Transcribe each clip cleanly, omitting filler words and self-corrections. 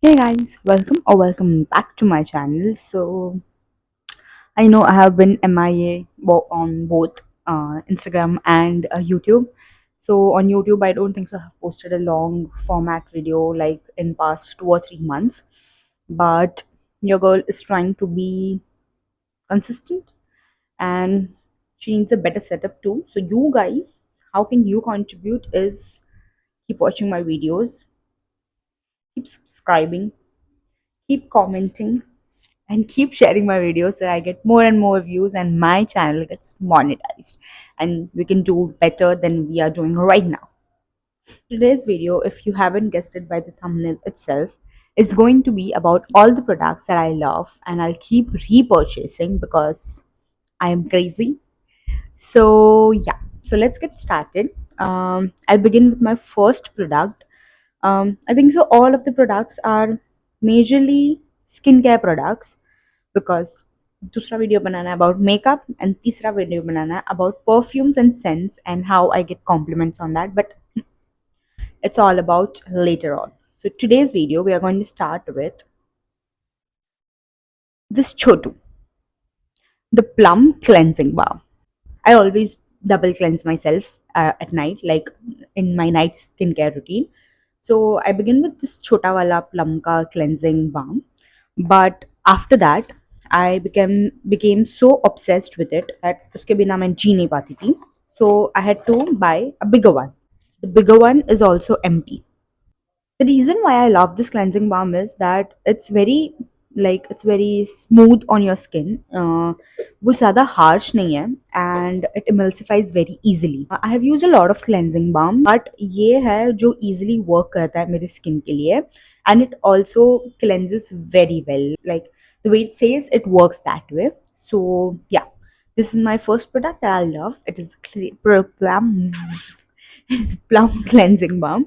Hey guys, welcome back to my channel. So I know I have been MIA on both Instagram and YouTube. So on YouTube, I don't think so. I have posted a long format video like in past 2 or 3 months, but your girl is trying to be consistent and she needs a better setup too. So you guys, how can you contribute? Is keep watching my videos, keep subscribing, keep commenting and keep sharing my videos so I get more and more views and my channel gets monetized and we can do better than we are doing right now. Today's video, if you haven't guessed it by the thumbnail itself, is going to be about all the products that I love and I'll keep repurchasing because I am crazy. So, yeah, so let's get started. I'll begin with my first product. I think so. All of the products are majorly skincare products because दूसरा video बनाना है about makeup and तीसरा video बनाना है about perfumes and scents and how I get compliments on that, but it's all about later on. So today's video we are going to start with this Chotu, the plum cleansing balm. I always double cleanse myself at night, like in my night skincare routine. So I begin with this Chota Wala Plum Ka cleansing balm, but after that I became so obsessed with it that uske bina main जी नहीं पाती थी. So I had to buy a bigger one. The bigger one is also empty. The reason why I love this cleansing balm is that it's very smooth on your skin. वो ज़्यादा harsh नहीं है and it emulsifies very easily. I have used a lot of cleansing balm, but ये है जो easily work करता है मेरे skin के लिए and it also cleanses very well. Like the way it says, it works that way. So yeah, this is my first product that I love. It is plum. It is plum cleansing balm.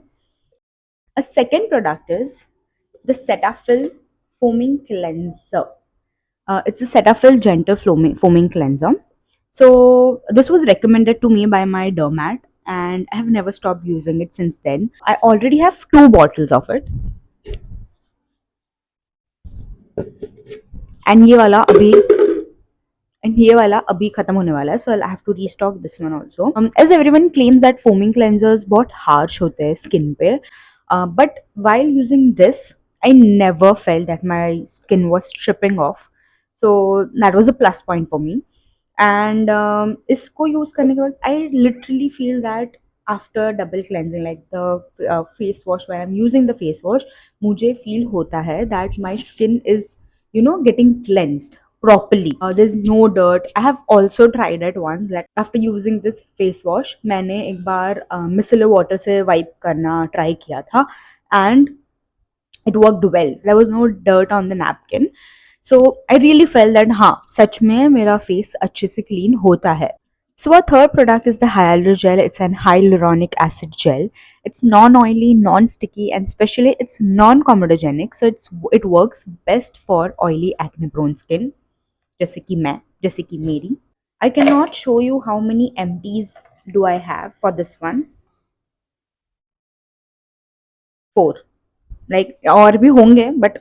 A second product is the Cetaphil Foaming Cleanser. It's a Cetaphil Gentle Foaming Cleanser. So this was recommended to me by my dermat, and I have never stopped using it since then. I already have two bottles of it, and ये वाला अभी खत्म होने वाला है, so I'll have to restock this one also. As everyone claims that foaming cleansers बहुत harsh होते हैं skin पे, but while using this, I never felt that my skin was stripping off. So that was a plus point for me. And इसको use करने के बाद I literally feel that after double cleansing, like the face wash, when I'm using the face wash, मुझे feel होता है that my skin is getting cleansed properly. There's no dirt. I have also tried it once, like after using this face wash मैंने एक बार micellar water से wipe करना try किया था and it worked well. There was no dirt on the napkin. So I really felt that हाँ सच में मेरा face अच्छे से clean होता है. So our third product is the Hyalur gel. It's an hyaluronic acid gel. It's non-oily, non-sticky, and especially it's non-comedogenic. So it works best for oily acne-prone skin. जैसे कि मैं, जैसे कि मेरी. I cannot show you how many empties do I have for this one. 4. Like और भी होंगे, but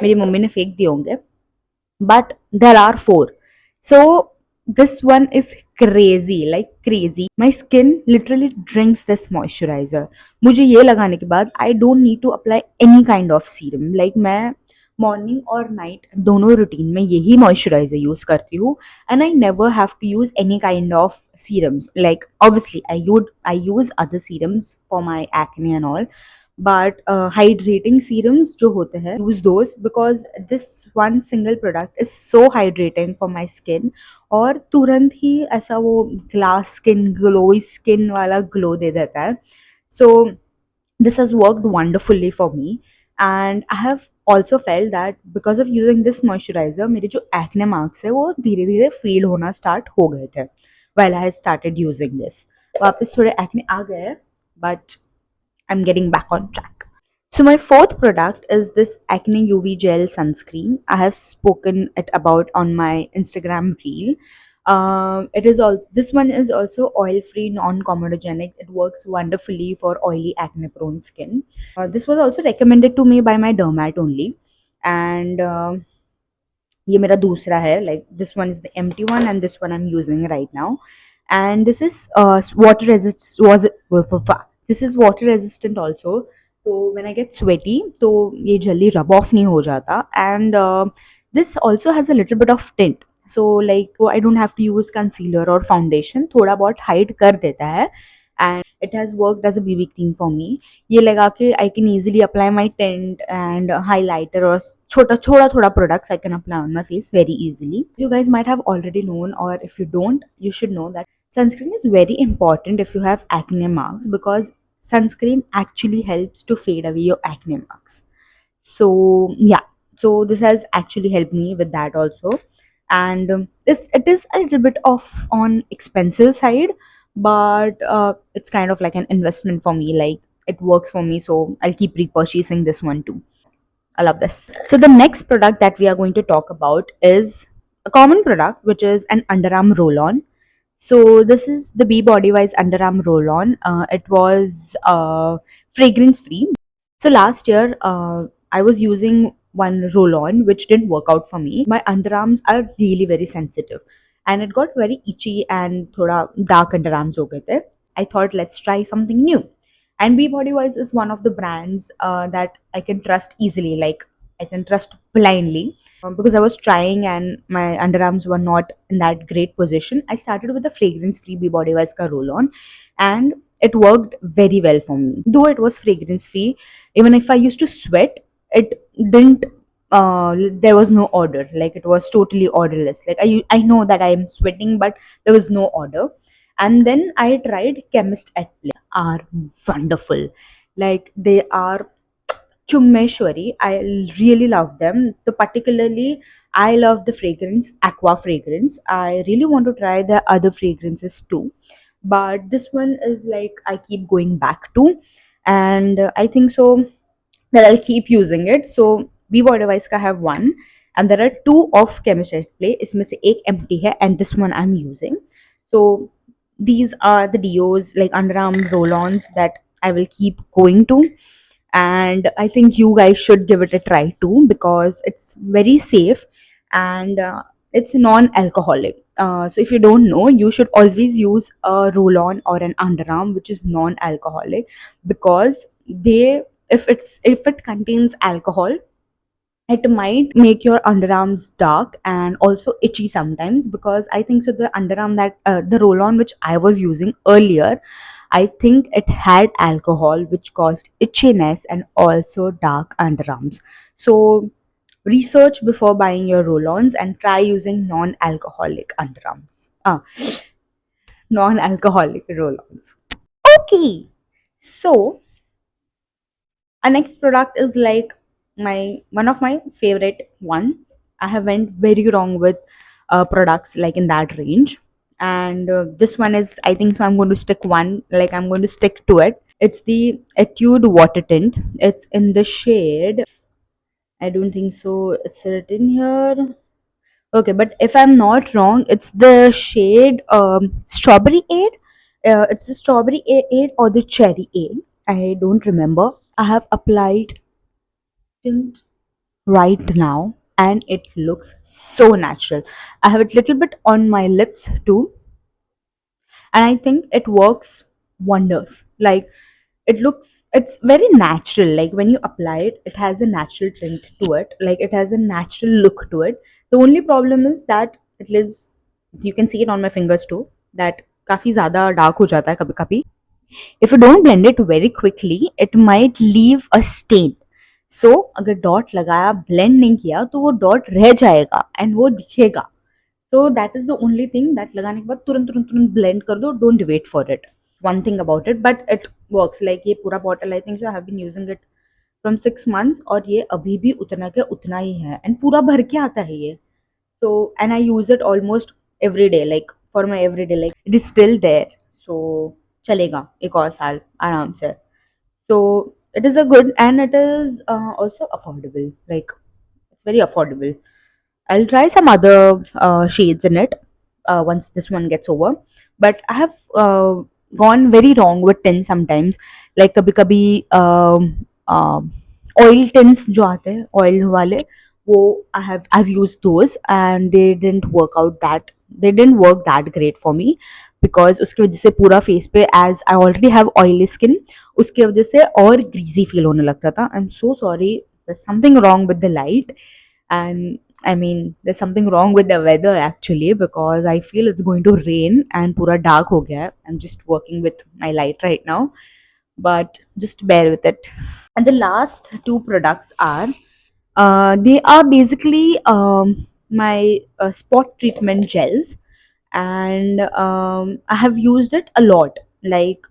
मेरी मम्मी ने फेंक दिए होंगे. But there are 4. So this one is crazy, like crazy. My skin literally drinks this moisturizer. मुझे ये लगाने के बाद I don't need to apply any kind of serum. Like मैं मॉर्निंग और नाइट दोनों रूटीन में यही मॉइस्चराइजर यूज करती हूँ and I never have to use any kind of serums. Like obviously I use other serums for my acne and all, but hydrating serums जो होते हैं use those because this one single product is so hydrating for my skin और तुरंत ही ऐसा वो glass skin glowy skin वाला glow दे देता है. So this has worked wonderfully for me and I have also felt that because of using this moisturizer मेरे जो acne marks है वो धीरे धीरे fade होना start हो गए थे while I started using this. वापस थोड़े acne आ गए हैं but I'm getting back on track. So my fourth product is this Acne UV Gel sunscreen. I have spoken it about on my Instagram reel. It is all this one is also oil free, non comedogenic. It works wonderfully for oily acne prone skin. This was also recommended to me by my dermat only. And ये मेरा दूसरा है, like this one is the empty one and this one I'm using right now. And this is water resist was this is water resistant also. So when I get sweaty तो ये जल्दी rub off नहीं हो जाता. And this also has a little bit of tint, so like I don't have to use concealer or foundation, थोड़ा बहुत hide कर देता है. And it has worked as a BB cream for me. ये लगा के I can easily apply my tint and highlighter or छोटा छोटा थोड़ा products I can apply on my face very easily. You guys might have already known, or if you don't, you should know that sunscreen is very important if you have acne marks, because sunscreen actually helps to fade away your acne marks. So yeah, so this has actually helped me with that also. And this, it is a little bit off on expensive side, but it's kind of like an investment for me. Like it works for me, so I'll keep repurchasing this one too. I love this. So the next product that we are going to talk about is a common product, which is an underarm roll-on. So this is the Be Body Wise underarm roll-on. It was fragrance free. So last year, I was using one roll-on which didn't work out for me. My underarms are really very sensitive, and it got very itchy and thoda dark underarms ho gaye the. I thought let's try something new. And Be Body Wise is one of the brands that I can trust easily. Like I can trust blindly, because I was trying and my underarms were not in that great position. I started with the fragrance-free Be Body Wise ka roll-on, and it worked very well for me. Though it was fragrance-free, even if I used to sweat, it didn't. There was no odor. Like it was totally odorless. Like I know that I am sweating, but there was no odor. And then I tried Chemist at Play. Are wonderful. Like they are Chummeshwari. I really love them. So particularly, I love the fragrance, Aqua fragrance. I really want to try the other fragrances too. But this one is like I keep going back to, and I think so that I'll keep using it. So Be Body Wise का have one, and there are two of Chemist at Play. इसमें से एक empty है, and this one I'm using. So these are the deos, like underarm roll-ons, that I will keep going to. And I think you guys should give it a try too, because it's very safe, and it's non-alcoholic. So if you don't know, you should always use a roll-on or an underarm which is non-alcoholic, because they, if it contains alcohol, it might make your underarms dark and also itchy sometimes. Because I think so the underarm that the roll on which I was using earlier, I think it had alcohol which caused itchiness and also dark underarms. So research before buying your roll-ons and try using non-alcoholic underarms, non-alcoholic roll-ons. Okay, so our next product is like my one of my favorite one. I have went very wrong with products like in that range. And this one is, I think so I'm going to stick one, like I'm going to stick to it. It's the Etude water tint. It's in the shade, I don't think so it's written here. Okay, but if I'm not wrong, it's the shade Strawberry Aid. It's the Strawberry Aid or the Cherry Aid. I don't remember. I have applied tint right now and it looks so natural. I have it little bit on my lips too, and I think it works wonders. Like it's very natural. Like when you apply it, it has a natural tint to it. Like it has a natural look to it. The only problem is that it lives. You can see it on my fingers too. That काफी ज़्यादा dark हो जाता है कभी कभी. If you don't blend it very quickly, it might leave a stain. So अगर dot लगाया blend नहीं किया तो वो डॉट रह जाएगा and वो दिखेगा. So that is the only thing, that लगाने के बाद तुरंत तुरंत तुरंत blend कर दो. Don't wait for it. One thing about it, but it works. Like ये पूरा bottle, I think so I have been using it from 6 months और ये अभी भी उतना के उतना ही है and पूरा भर के आता है ये. So and I use it almost every day, like for my everyday, like it is still there. So चलेगा एक और साल आराम से. So it is a good, and it is also affordable. Like it's very affordable. I'll try some other shades in it. once this one gets over. But I have gone very wrong with tins sometimes. Like कभी कभी oil tins जो आते हैं oil वाले, वो I've used those and they didn't work that great for me, because उसकी वजह से पूरा फेस पे, as I already have oily skin, उसकी वजह से और greasy feel होने लगता था. I'm so sorry. There's something wrong with the light, and I mean there's something wrong with the weather actually, because I feel it's going to rain and pura dark ho gaya hai. I'm just working with my light right now, but just bear with it. And the last two products are, they are basically my spot treatment gels, and I have used it a lot. Like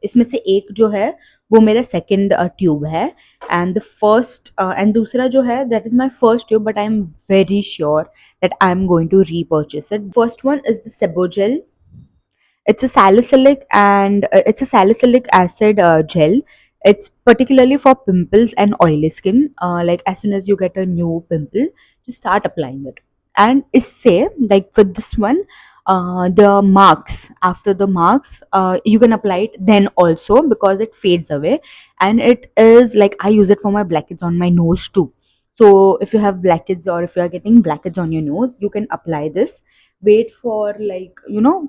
इसमें से एक जो है वो मेरा second tube है, and the first and दूसरा जो है that is my first tube, but I am very sure that I am going to repurchase it. First one is the Sebogel. It's a salicylic acid gel. It's particularly for pimples and oily skin. Like as soon as you get a new pimple, just start applying it. And isse, like for this one, the marks, after the marks, you can apply it then also, because it fades away. And it is like, I use it for my blackheads on my nose too. So if you have blackheads, or if you are getting blackheads on your nose, you can apply this, wait for like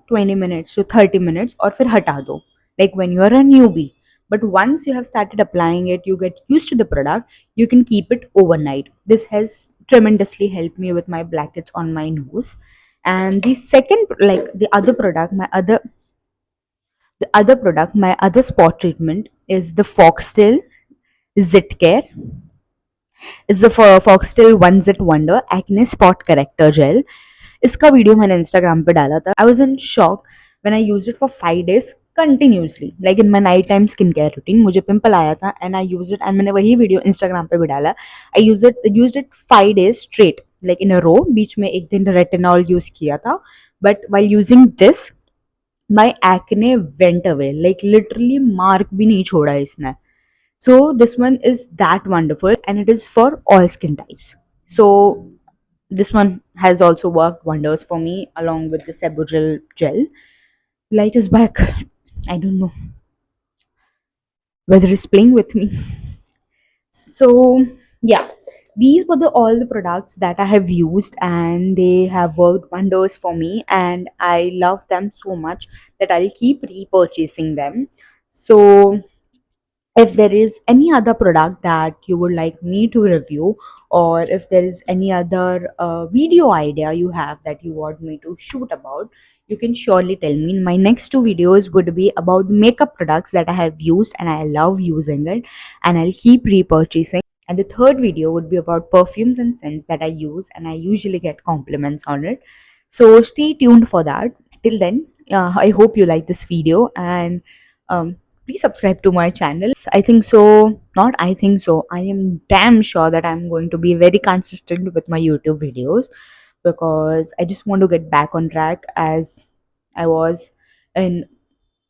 20 minutes to 30 minutes, or फिर हटा दो, like when you are a newbie. But once you have started applying it, you get used to the product, you can keep it overnight. This has tremendously helped me with my blackheads on my nose. And the second, like my other spot treatment is the Foxtail Zit Care. It's the Foxtail One Zit Wonder Acne Spot Corrector Gel. इसका video मैंने Instagram पे डाला था. I was in shock when I used it for 5 days continuously, like in my night time skin care routine. मुझे pimple आया था and I use it, and मैंने वही वीडियो इंस्टाग्राम पे भी डाला. I use it 5 days straight, like in a row. बीच में एक दिन रेटिनॉल यूज किया था, but while using this my acne went away, like literally mark भी नहीं छोड़ा इसने. So this one is that wonderful, and it is for all skin types. So this one has also worked wonders for me, along with the Sebogel gel. Light is back. I don't know whether it's playing with me. So yeah, these were all the products that I have used, and they have worked wonders for me, and I love them so much that I'll keep repurchasing them. So if there is any other product that you would like me to review, or if there is any other video idea you have that you want me to shoot about, you can surely tell me. My next two videos would be about makeup products that I have used and I love using it, and I'll keep repurchasing. And the third video would be about perfumes and scents that I use and I usually get compliments on it. So stay tuned for that. Till then, I hope you like this video, and please subscribe to my channel. I think so, not I think so, I am damn sure that I'm going to be very consistent with my YouTube videos, because I just want to get back on track, as I was in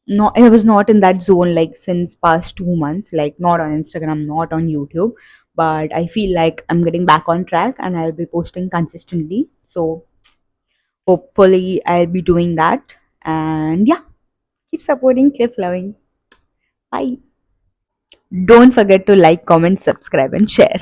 I was not in that zone like since past 2 months, like not on Instagram, not on YouTube. But I feel like I'm getting back on track and I'll be posting consistently. So hopefully I'll be doing that. And yeah, keep supporting, keep loving. Bye. Don't forget to like, comment, subscribe, and share.